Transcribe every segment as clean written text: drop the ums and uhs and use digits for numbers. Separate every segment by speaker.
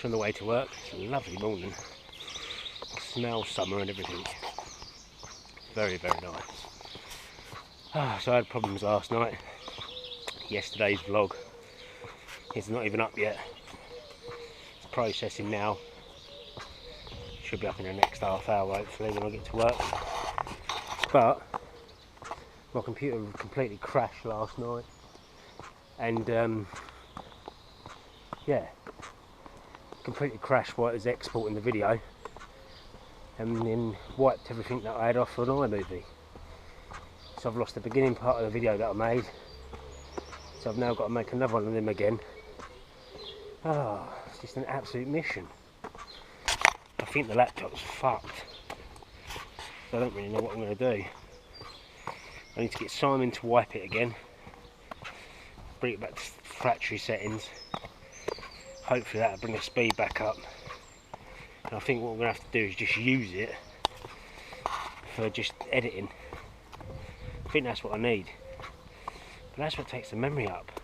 Speaker 1: on the way to work. It's a lovely morning. Smells summer and everything. Very, very nice. So I had problems last night. Yesterday's vlog is not even up yet. It's processing now. Should be up in the next half hour hopefully when I get to work. But my computer completely crashed last night, and yeah, completely crashed while it was exporting the video, and then wiped everything that I had off on iMovie. So I've lost the beginning part of the video that I made, so I've now got to make another one of them again. It's just an absolute mission. I think the laptop's fucked, so I don't really know what I'm going to do. I need to get Simon to wipe it again, bring it back to factory settings. Hopefully that'll bring the speed back up. And I think what we're going to have to do is just use it for just editing. I think that's what I need. But that's what takes the memory up.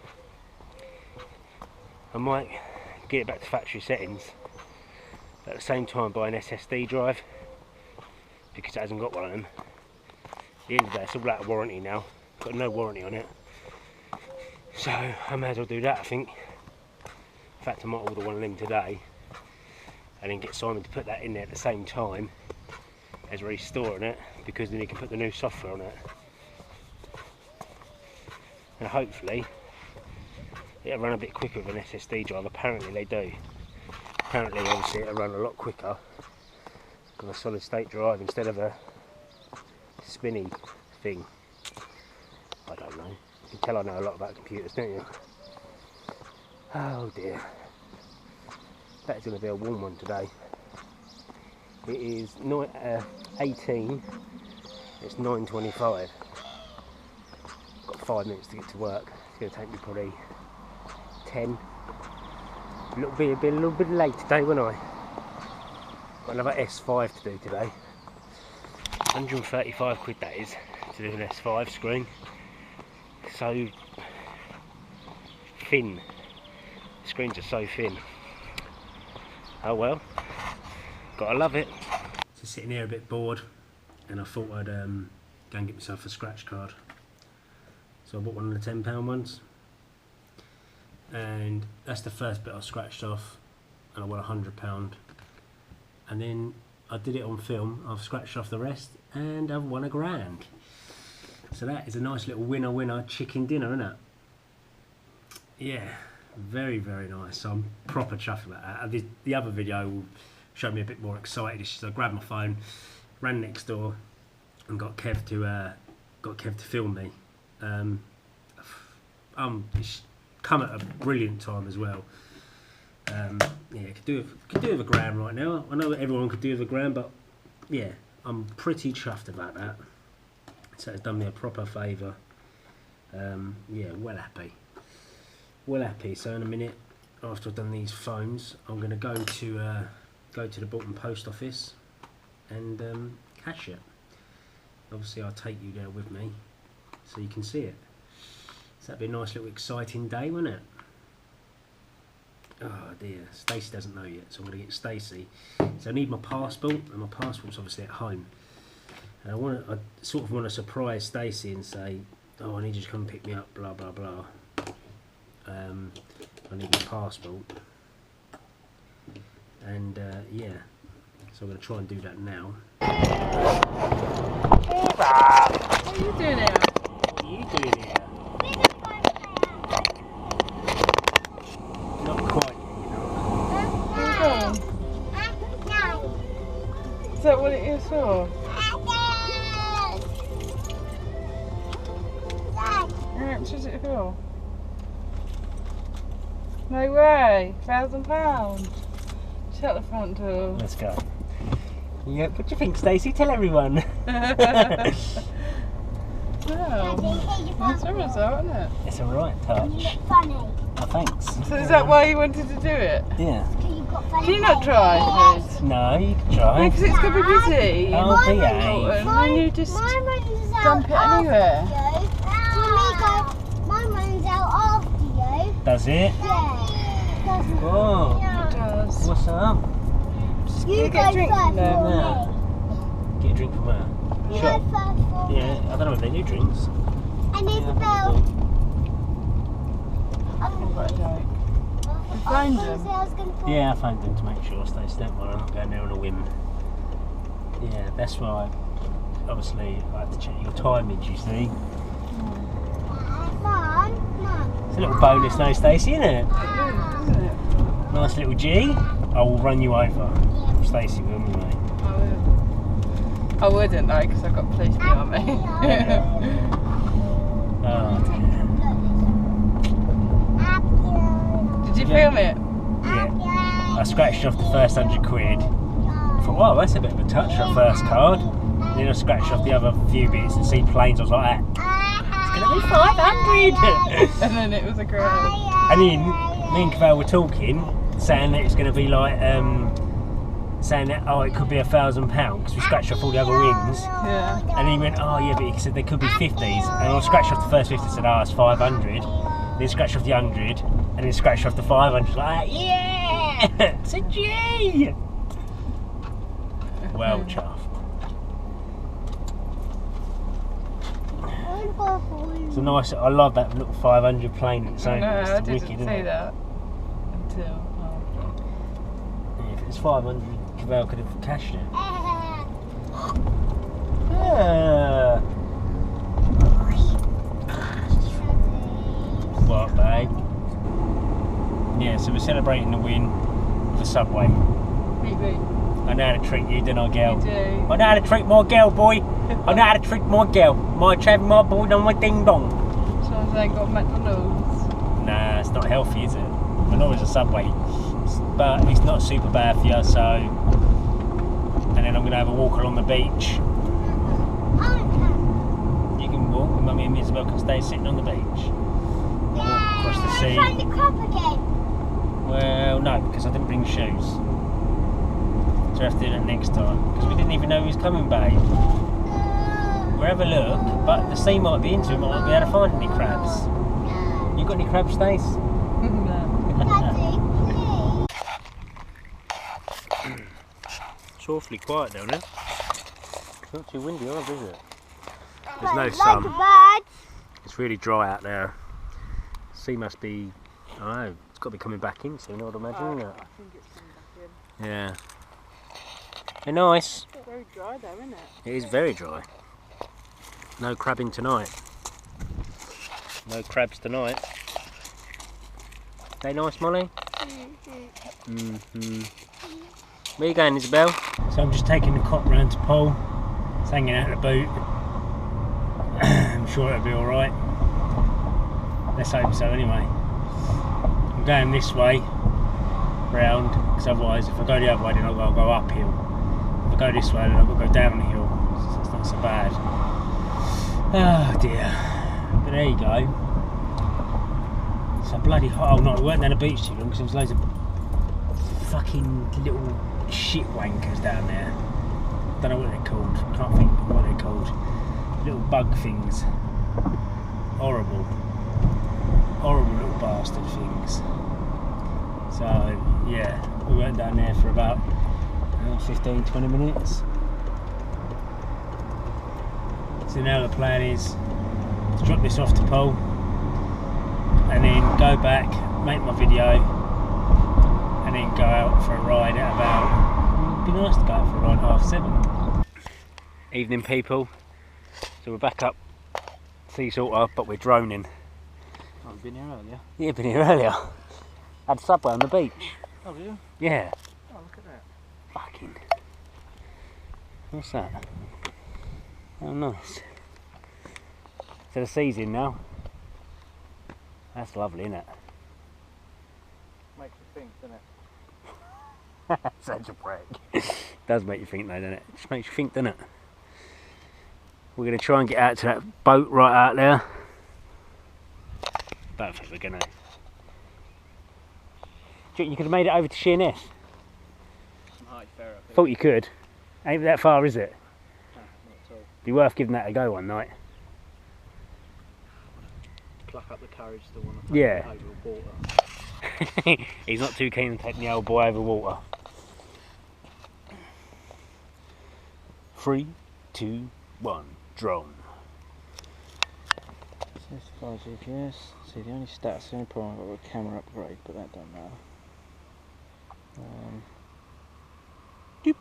Speaker 1: I might get it back to factory settings, but at the same time buy an SSD drive, because it hasn't got one of them. At the end of the day, it's all out of warranty now. Got no warranty on it. So I may as well do that, I think. In fact, I might order one of them today, and then get Simon to put that in there at the same time as restoring it, because then he can put the new software on it. And hopefully it'll run a bit quicker with an SSD drive. Apparently they do. Apparently, obviously, it'll run a lot quicker with a solid state drive instead of a spinning thing. I don't know. You can tell I know a lot about computers, don't you? Oh dear. That's going to be a warm one today. It is 18. It's 9:25. Got 5 minutes to get to work. It's going to take me probably 10. A little bit late today, won't I? Got another S5 to do today. 135 quid that is to do an S5 screen. So thin. The screens are so thin. Oh well. Gotta love it. Just sitting here a bit bored, and I thought I'd go and get myself a scratch card. So I bought one of the £10 ones, and that's the first bit I scratched off, and I won £100. And then I did it on film. I've scratched off the rest, and I've won £1,000. So that is a nice little winner chicken dinner, isn't it? Yeah, very, very nice. So I'm proper chuffed about that. The other video showed me a bit more excited. So I grabbed my phone, ran next door, and got Kev to film me. It's come at a brilliant time as well. Yeah, could do with a gram right now. I know everyone could do with a gram, but yeah, I'm pretty chuffed about that. So it's done me a proper favour. Yeah, well happy. So in a minute, after I've done these phones, I'm going to go to the Bolton post office and cash it. Obviously, I'll take you there with me so you can see it. So that'd be a nice little exciting day, wouldn't it? Oh dear, Stacey doesn't know yet, so I'm going to get Stacey. So I need my passport, and my passport's obviously at home. And I sort of want to surprise Stacey and say, oh, I need you to come pick me up, blah blah blah. I need my passport, and yeah, so I'm going to try and do that now.
Speaker 2: What are you doing here?
Speaker 1: What are you doing here? Not quite, you know.
Speaker 2: Is that what it is for? How much is it for? No way, £1,000. Shut the front door.
Speaker 1: Let's go. Yeah, what do you think, Stacey? Tell everyone.
Speaker 2: Wow, that's a result, isn't it?
Speaker 1: It's a right touch.
Speaker 3: You look funny.
Speaker 1: Oh, thanks.
Speaker 2: So is that why you wanted to do it?
Speaker 1: Yeah.
Speaker 2: Can you not try, please?
Speaker 1: No, you can try.
Speaker 2: Because it's going to be busy.
Speaker 1: Oh, behave.
Speaker 2: And then you just dump it anywhere.
Speaker 3: Mine runs out after you.
Speaker 1: Does it?
Speaker 3: Yeah.
Speaker 1: Oh.
Speaker 2: It does. Faz.
Speaker 1: What's up?
Speaker 2: Just get a drink from there.
Speaker 1: Yeah. Get a drink from where? Shop. Yeah, I don't know if they do drinks.
Speaker 3: I need the bell.
Speaker 2: I've got a joke. You phoned them?
Speaker 1: Yeah, I phoned them to make sure Stacey don't worry, I'm not going there on a whim. Yeah, that's why obviously I have to check your timage, you see. It's a little bonus though, Stacey, isn't it?
Speaker 2: Isn't it?
Speaker 1: Nice little G. I will run you over. Stacey will, anyway.
Speaker 2: I wouldn't though, because I've got police behind me.
Speaker 1: Oh dear.
Speaker 2: Did you film it?
Speaker 1: Yeah. I scratched off the first 100 quid. I thought, wow, that's a bit of a touch for a first card. Then I scratched off the other few bits and see planes, I was like, it's going to be 500!
Speaker 2: And then it was a grand.
Speaker 1: And then me and Cavell were talking, saying that it's going to be like, saying that, oh, it could be £1,000 because we scratched off all the other wins.
Speaker 2: Yeah.
Speaker 1: And then he went, oh yeah, but he said there could be 50s. And I scratched off the first 50 and said, oh, it's 500. Then scratched off the 100, and then scratched off the 500. Like, yeah! It's a G! Well chuffed. It's a nice, I love that little 500 plane that's
Speaker 2: No,
Speaker 1: owned.
Speaker 2: I
Speaker 1: It's
Speaker 2: didn't
Speaker 1: wicked,
Speaker 2: see
Speaker 1: isn't it?
Speaker 2: that until after.
Speaker 1: Yeah, if it was 500, Cavell could have cashed it. Yeah. What, babe? Yeah, so we're celebrating the win of the Subway.
Speaker 2: Beep beep.
Speaker 1: I know how to treat you, don't I, girl?
Speaker 2: You do.
Speaker 1: I know how to treat my girl, boy. I know how to treat my girl. My trav, my boy, and my ding dong.
Speaker 2: Someone's ain't got McDonald's.
Speaker 1: Nah, it's not healthy, is it? I know it's a Subway, but it's not super bad for you, so... And then I'm going to have a walk along the beach. You can walk, and Mummy and Isabel can stay sitting on the beach. Walk across the sea.
Speaker 3: Find the crop again.
Speaker 1: Well, no, because I didn't bring shoes. So we have to do that next time. Because we didn't even know he was coming, babe. We'll have a look, but the sea might be into it, might not be able to find any crabs. You got any crabs, Stace? It's awfully quiet down there. It's not too windy either, is it? There's no sun. It's really dry out there. Sea must be, I don't know, it's got to be coming back in soon, I'd imagine, isn't it?
Speaker 2: I think it's coming back in.
Speaker 1: Yeah. They're nice.
Speaker 2: It's very dry though, isn't it?
Speaker 1: It is very dry. No crabbing tonight. No crabs tonight. They nice, Molly? Mm-hmm. Where you going, Isabel? So I'm just taking the cot round to Paul. It's hanging out of the boot. I'm sure it'll be alright. Let's hope so anyway. I'm going this way round, because otherwise if I go the other way then I've got to go uphill. If I go this way then I've got to go downhill, so it's not so bad. Oh dear. But there you go. It's so bloody hot. Oh no, we weren't down the beach too long because there was loads of fucking little shit wankers down there. Don't know what they're called. Can't think what they're called. Little bug things. Horrible. Horrible little bastard things. So yeah, we went down there for about 15-20 minutes. So now the plan is to drop this off to Paul and then go back, make my video and then go out for a ride at about, it'd be nice to go out for a ride at 7:30. Evening people, so we're back up sea salter but we're droning.
Speaker 4: Oh, you've been here earlier?
Speaker 1: Yeah, been here earlier. Had Subway on the beach.
Speaker 4: Oh, did you?
Speaker 1: Yeah.
Speaker 4: Oh, look at that.
Speaker 1: Fucking. What's that? Oh, nice. So the sea's in now. That's lovely, isn't it?
Speaker 4: Makes you think, doesn't it?
Speaker 1: Such a prick. Does make you think though, doesn't it? Just makes you think, doesn't it? We're going to try and get out to that boat right out there. Don't think we're going to. Do you think you could have made it over to Sheerness? Thought you could. Ain't that far, is it?
Speaker 4: No, not at all.
Speaker 1: Be worth giving that a go one night.
Speaker 4: Pluck up the courage to want to
Speaker 1: Yeah.
Speaker 4: over a water.
Speaker 1: He's not too keen on taking the old boy over water. 3, 2, 1, drone.
Speaker 4: 65 GPS. See, the only stats, the only problem I've got with a camera upgrade, but that don't matter.
Speaker 1: Doop.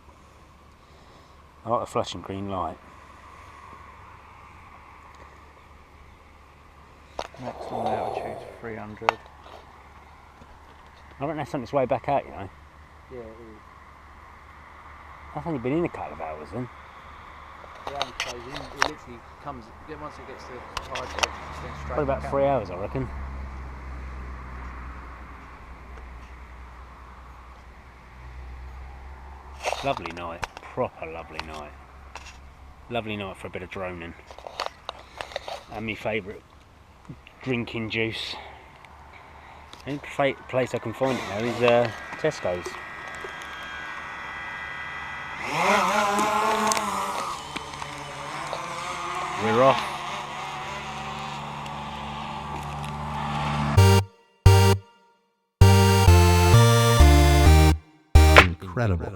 Speaker 1: I like the flashing green light.
Speaker 4: Maximum altitude 300.
Speaker 1: I reckon that's on its way back out, you know.
Speaker 4: Yeah, it is.
Speaker 1: I've only been in a couple of hours then.
Speaker 4: It only plays in. It literally comes. Once it gets to the high depth, it's then straight.
Speaker 1: Probably about
Speaker 4: back
Speaker 1: 3
Speaker 4: out.
Speaker 1: hours, I reckon. Lovely night, proper lovely night. Lovely night for a bit of droning. And my favourite drinking juice. The only place I can find it now is Tesco's. We're off.
Speaker 5: Incredible.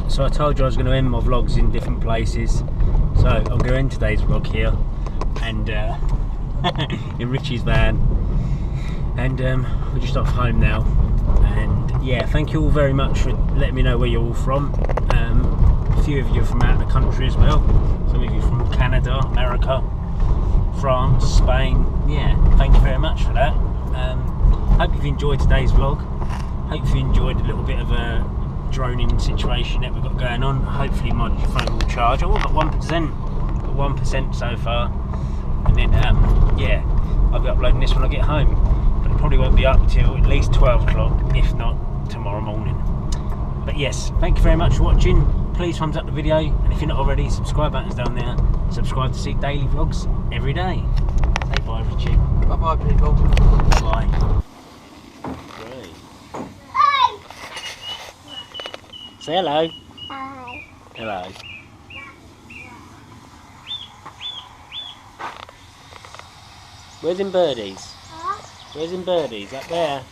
Speaker 1: So I told you I was going to end my vlogs in different places, so I'm going to end today's vlog here and in Richie's van, and we're just off home now. And yeah, thank you all very much for letting me know where you're all from. A few of you are from out of the country as well, some of you from Canada, America, France, Spain. Yeah, thank you very much for that. Hope you've enjoyed today's vlog. Hope you enjoyed a little bit of a droning situation that we've got going on. Hopefully my phone will charge. Oh, I've got 1% so far. And then, yeah, I'll be uploading this when I get home. But it probably won't be up till at least 12 o'clock, if not tomorrow morning. But yes, thank you very much for watching. Please thumbs up the video, and if you're not already, subscribe button's down there. Subscribe to see daily vlogs every day. Say bye, Richie.
Speaker 4: Bye bye, people.
Speaker 1: Bye.
Speaker 3: Hi.
Speaker 1: Say hello.
Speaker 3: Hi.
Speaker 1: Hello. Where's in birdies?
Speaker 3: Huh?
Speaker 1: Where's in birdies? Up there.